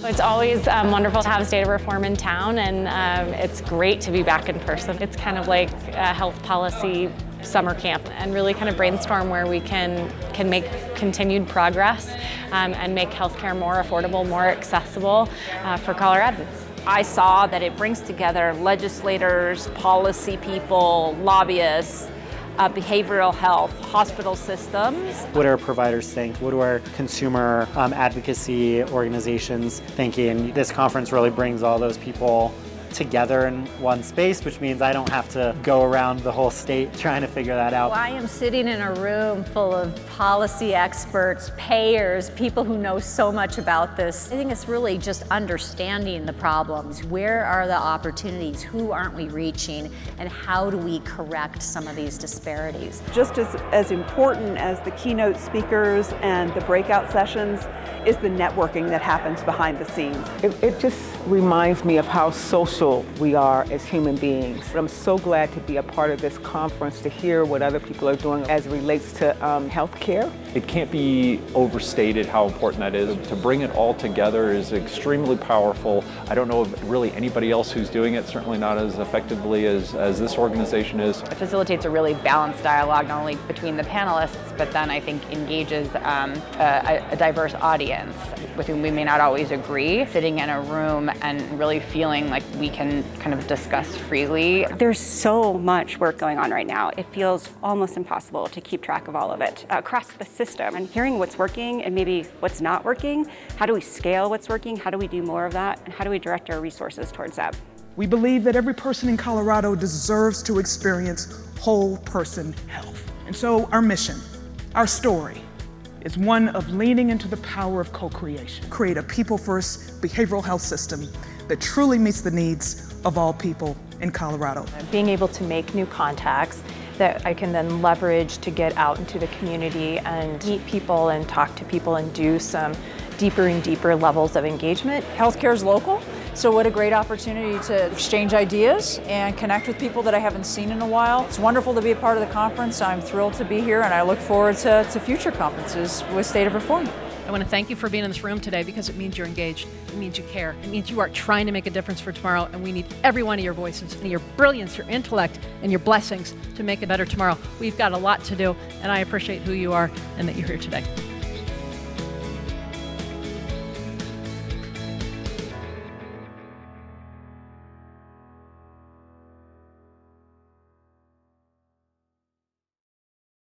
It's always wonderful to have State of Reform in town, and it's great to be back in person. It's kind of like a health policy summer camp and really kind of brainstorm where we can make continued progress and make healthcare more affordable, more accessible for Coloradans. I saw that it brings together legislators, policy people, lobbyists, behavioral health, hospital systems. What do our providers think? What do our consumer advocacy organizations thinking? This conference really brings all those people together in one space, which means I don't have to go around the whole state trying to figure that out. Well, I am sitting in a room full of policy experts, payers, people who know so much about this. I think it's really just understanding the problems. Where are the opportunities? Who aren't we reaching? And how do we correct some of these disparities? Just as important as the keynote speakers and the breakout sessions is the networking that happens behind the scenes. It just reminds me of how social we are as human beings. I'm so glad to be a part of this conference, to hear what other people are doing as it relates to healthcare. It can't be overstated how important that is. To bring it all together is extremely powerful. I don't know of really anybody else who's doing it, certainly not as effectively as this organization is. It facilitates a really balanced dialogue, not only between the panelists, but then I think engages a diverse audience with whom we may not always agree, sitting in a room and really feeling like we can kind of discuss freely. There's so much work going on right now. It feels almost impossible to keep track of all of it across the system. And hearing what's working and maybe what's not working, how do we scale what's working? How do we do more of that? And how do we direct our resources towards that? We believe that every person in Colorado deserves to experience whole person health. And so our mission, our story, is one of leaning into the power of co-creation. Create a people-first behavioral health system that truly meets the needs of all people in Colorado. Being able to make new contacts that I can then leverage to get out into the community and meet people and talk to people and do some deeper and deeper levels of engagement. Healthcare is local, so what a great opportunity to exchange ideas and connect with people that I haven't seen in a while. It's wonderful to be a part of the conference. I'm thrilled to be here, and I look forward to future conferences with State of Reform. I want to thank you for being in this room today, because it means you're engaged, it means you care, it means you are trying to make a difference for tomorrow, and we need every one of your voices and your brilliance, your intellect, and your blessings to make a better tomorrow. We've got a lot to do, and I appreciate who you are and that you're here today.